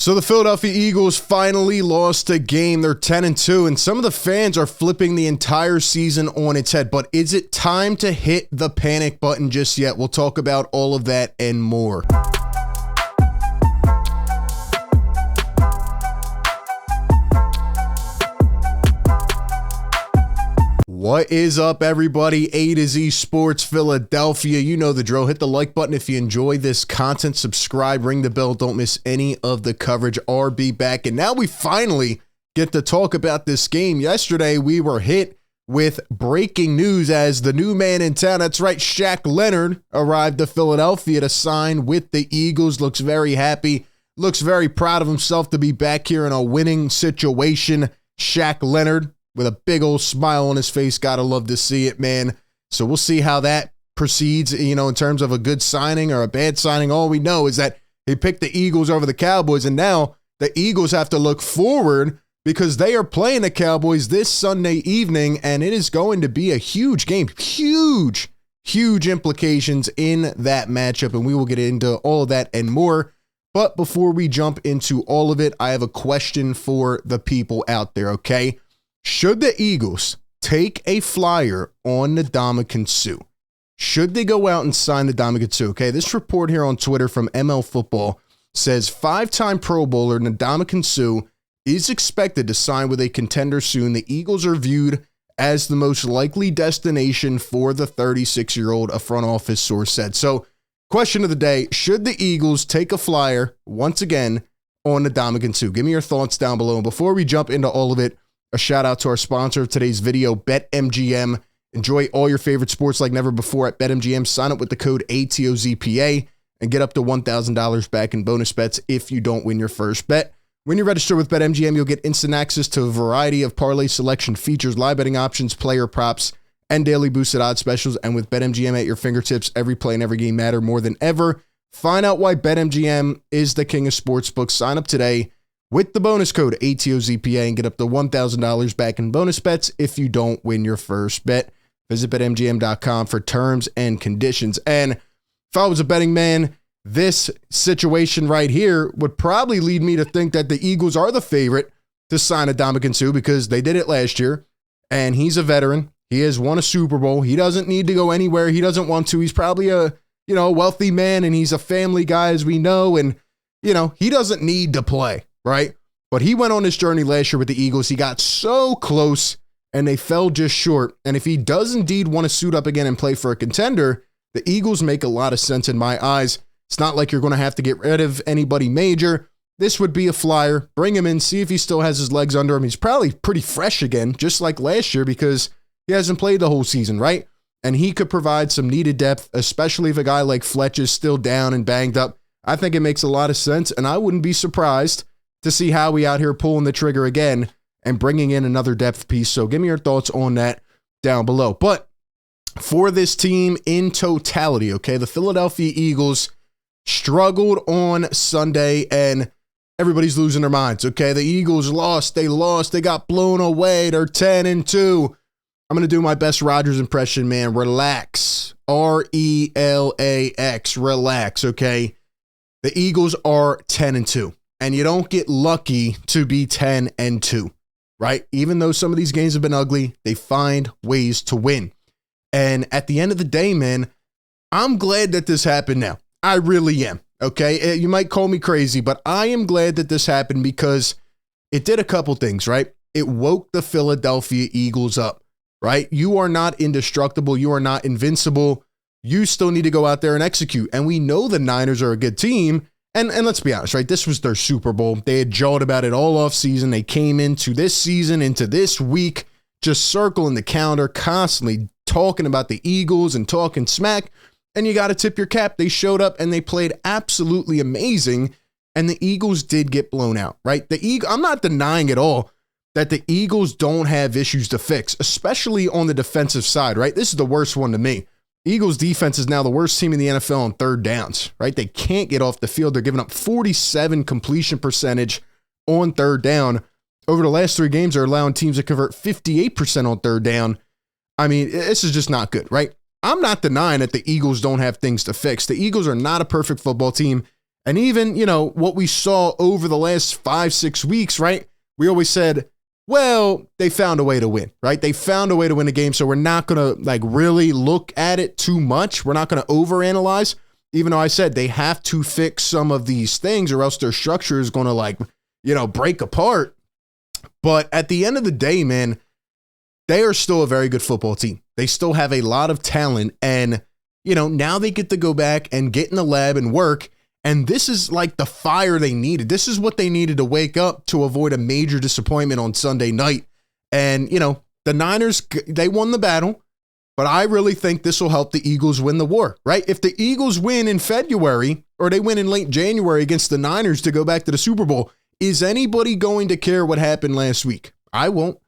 So the Philadelphia Eagles finally lost a game. They're 10-2, and some of the fans are flipping the entire season on its head. But is it time to hit the panic button just yet? We'll talk about all of that and more. What is up, everybody? A to Z Sports Philadelphia. You know the drill. Hit the like button if you enjoy this content. Subscribe, ring the bell. Don't miss any of the coverage. RB back. And now we finally get to talk about this game. Yesterday, we were hit with breaking news as the new man in town. That's right, Shaq Leonard arrived to Philadelphia to sign with the Eagles. Looks very happy. Looks very proud of himself to be back here in a winning situation. Shaq Leonard, with a big old smile on his face. Gotta love to see it, man. So we'll see how that proceeds, in terms of a good signing or a bad signing. All we know is that he picked the Eagles over the Cowboys, and now the Eagles have to look forward because they are playing the Cowboys this Sunday evening, and it is going to be a huge game. Huge implications in that matchup, and we will get into all of that and more. But before we jump into all of it, I have a question for the people out there, okay? Should the Eagles take a flyer on Ndamukong Suh? Should they go out and sign Ndamukong Suh? Okay, this report here on Twitter from ML Football says five-time Pro Bowler Ndamukong Suh is expected to sign with a contender soon. The Eagles are viewed as the most likely destination for the 36-year-old, a front office source said. So, question of the day, should the Eagles take a flyer once again on Ndamukong Suh? Give me your thoughts down below. And before we jump into all of it, a shout out to our sponsor of today's video, BetMGM. Enjoy all your favorite sports like never before at BetMGM. Sign up with the code ATOZPA and get up to $1,000 back in bonus bets if you don't win your first bet. When you register with BetMGM, you'll get instant access to a variety of parlay selection features, live betting options, player props, and daily boosted odds specials. And with BetMGM at your fingertips, every play and every game matter more than ever. Find out why BetMGM is the king of sportsbooks. Sign up today with the bonus code ATOZPA and get up to $1,000 back in bonus bets if you don't win your first bet. Visit BetMGM.com for terms and conditions. And if I was a betting man, this situation right here would probably lead me to think that the Eagles are the favorite to sign Ndamukong Suh because they did it last year, and he's a veteran. He has won a Super Bowl. He doesn't need to go anywhere. He doesn't want to. He's probably a wealthy man, and he's a family guy, as we know, and he doesn't need to play. Right? But he went on this journey last year with the Eagles. He got so close and they fell just short. And if he does indeed want to suit up again and play for a contender, the Eagles make a lot of sense in my eyes. It's not like you're going to have to get rid of anybody major. This would be a flyer. Bring him in, see if he still has his legs under him. He's probably pretty fresh again, just like last year, because he hasn't played the whole season, right? And he could provide some needed depth, especially if a guy like Fletch is still down and banged up. I think it makes a lot of sense, and I wouldn't be surprised to see Howie out here pulling the trigger again and bringing in another depth piece. So give me your thoughts on that down below. But for this team in totality, okay, the Philadelphia Eagles struggled on Sunday and everybody's losing their minds, okay? The Eagles lost, they got blown away, they're 10-2. I'm going to do my best Rodgers impression, man. Relax. RELAX, relax, okay? The Eagles are 10-2. And you don't get lucky to be 10-2, right? Even though some of these games have been ugly, they find ways to win. And at the end of the day, man, I'm glad that this happened now. I really am, okay? You might call me crazy, but I am glad that this happened because it did a couple things, right? It woke the Philadelphia Eagles up, right? You are not indestructible. You are not invincible. You still need to go out there and execute. And we know the Niners are a good team. And let's be honest, right? This was their Super Bowl. They had jawed about it all off season. They came into this season, into this week, just circling the calendar, constantly talking about the Eagles and talking smack. And you got to tip your cap. They showed up and they played absolutely amazing. And the Eagles did get blown out, right? I'm not denying at all that the Eagles don't have issues to fix, especially on the defensive side, right? This is the worst one to me. Eagles defense is now the worst team in the NFL on third downs, right? They can't get off the field. They're giving up 47 completion percentage on third down. Over the last 3 games, they're allowing teams to convert 58% on third down. I mean, this is just not good, right? I'm not denying that the Eagles don't have things to fix. The Eagles are not a perfect football team, And even, what we saw over the last 5-6 weeks, right? We always said, well, they found a way to win, right? They found a way to win a game, so we're not going to really look at it too much. We're not going to overanalyze, even though I said they have to fix some of these things or else their structure is going to break apart. But at the end of the day, man, they are still a very good football team. They still have a lot of talent, and, now they get to go back and get in the lab and work. And this is like the fire they needed. This is what they needed to wake up to avoid a major disappointment on Sunday night. And, the Niners, they won the battle, but I really think this will help the Eagles win the war, right? If the Eagles win in February or they win in late January against the Niners to go back to the Super Bowl, is anybody going to care what happened last week? I won't.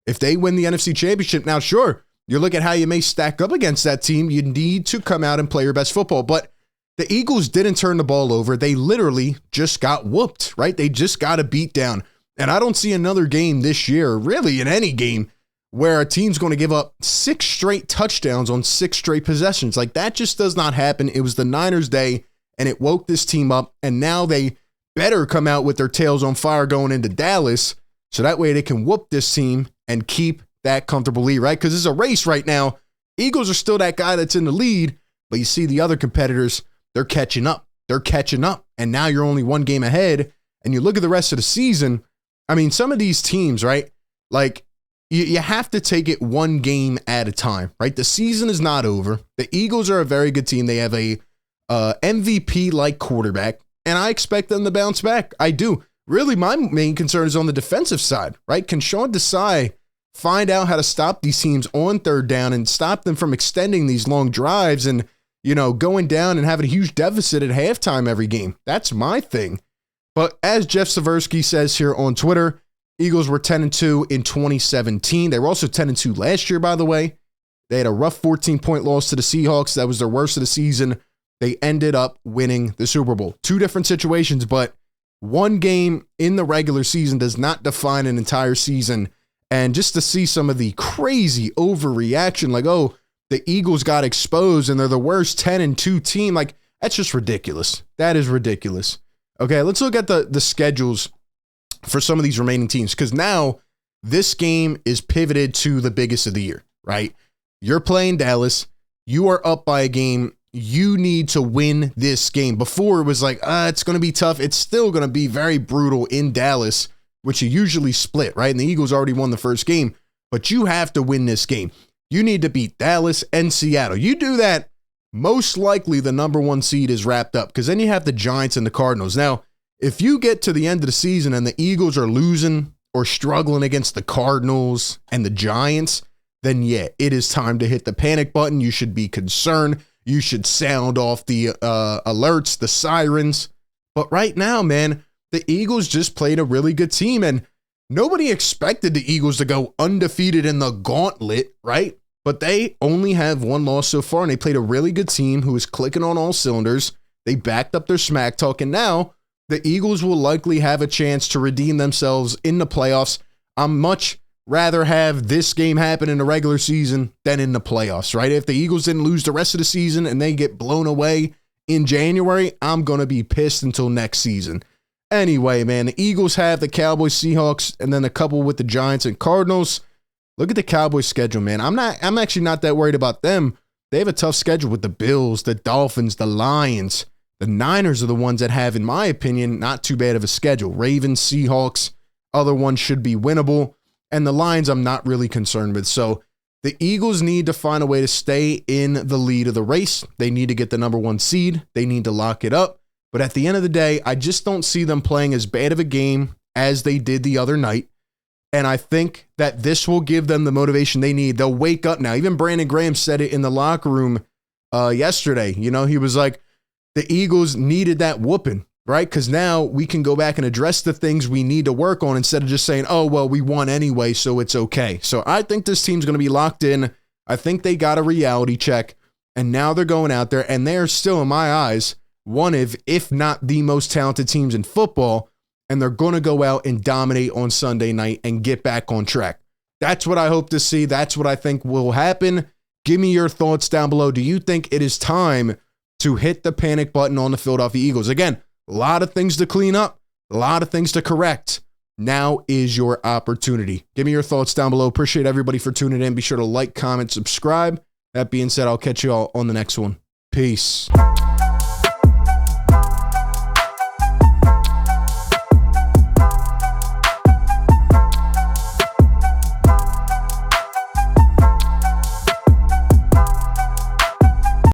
If they win the NFC Championship, now, sure, you look at how you may stack up against that team. You need to come out and play your best football, but the Eagles didn't turn the ball over. They literally just got whooped, right? They just got a beat down. And I don't see another game this year, really in any game, where a team's going to give up 6 straight touchdowns on 6 straight possessions. Like, that just does not happen. It was the Niners' day, and it woke this team up. And now they better come out with their tails on fire going into Dallas, so that way they can whoop this team and keep that comfortable lead, right? Because it's a race right now. Eagles are still that guy that's in the lead, but you see the other competitors, they're catching up. They're catching up. And now you're only 1 game ahead. And you look at the rest of the season. I mean, some of these teams, right? Like, you have to take it 1 game at a time, right? The season is not over. The Eagles are a very good team. They have a MVP-like quarterback, and I expect them to bounce back. I do. Really, my main concern is on the defensive side, right? Can Sean Desai find out how to stop these teams on 3rd down and stop them from extending these long drives and going down and having a huge deficit at halftime every game? That's my thing. But as Jeff Seversky says here on Twitter, Eagles were 10-2 in 2017. They were also 10-2 last year, by the way. They had a rough 14-point loss to the Seahawks. That was their worst of the season. They ended up winning the Super Bowl. 2 different situations, but 1 game in the regular season does not define an entire season. And just to see some of the crazy overreaction, like, oh, the Eagles got exposed and they're the worst 10-2 team. Like, that's just ridiculous. That is ridiculous. Okay, let's look at the schedules for some of these remaining teams, because now this game is pivoted to the biggest of the year, right? You're playing Dallas. You are up by a game. You need to win this game. Before it was like, it's going to be tough. It's still going to be very brutal in Dallas, which you usually split, right? And the Eagles already won the first game, but you have to win this game. You need to beat Dallas and Seattle. You do that, most likely the number 1 seed is wrapped up, because then you have the Giants and the Cardinals. Now, if you get to the end of the season and the Eagles are losing or struggling against the Cardinals and the Giants, then yeah, it is time to hit the panic button. You should be concerned. You should sound off the alerts, the sirens. But right now, man, the Eagles just played a really good team, and nobody expected the Eagles to go undefeated in the gauntlet, right? But they only have 1 loss so far, and they played a really good team who is clicking on all cylinders. They backed up their smack talk, and now the Eagles will likely have a chance to redeem themselves in the playoffs. I'm much rather have this game happen in the regular season than in the playoffs, right? If the Eagles didn't lose the rest of the season and they get blown away in January, I'm going to be pissed until next season. Anyway, man, the Eagles have the Cowboys, Seahawks, and then a couple with the Giants and Cardinals. Look at the Cowboys schedule, man. I'm actually not that worried about them. They have a tough schedule with the Bills, the Dolphins, the Lions. The Niners are the ones that have, in my opinion, not too bad of a schedule. Ravens, Seahawks, other ones should be winnable. And the Lions I'm not really concerned with. So the Eagles need to find a way to stay in the lead of the race. They need to get the number 1 seed. They need to lock it up. But at the end of the day, I just don't see them playing as bad of a game as they did the other night. And I think that this will give them the motivation they need. They'll wake up now. Even Brandon Graham said it in the locker room yesterday. He was like, the Eagles needed that whooping, right? Because now we can go back and address the things we need to work on instead of just saying, oh, well, we won anyway, so it's okay. So I think this team's going to be locked in. I think they got a reality check. And now they're going out there, and they're still, in my eyes, one of, if not the most talented teams in football. And they're going to go out and dominate on Sunday night and get back on track. That's what I hope to see. That's what I think will happen. Give me your thoughts down below. Do you think it is time to hit the panic button on the Philadelphia Eagles? Again, A lot of things to clean up, a lot of things to correct. Now is your opportunity. Give me your thoughts down below. Appreciate everybody for tuning in. Be sure to like, comment, subscribe. That being said, I'll catch you all on the next one. Peace.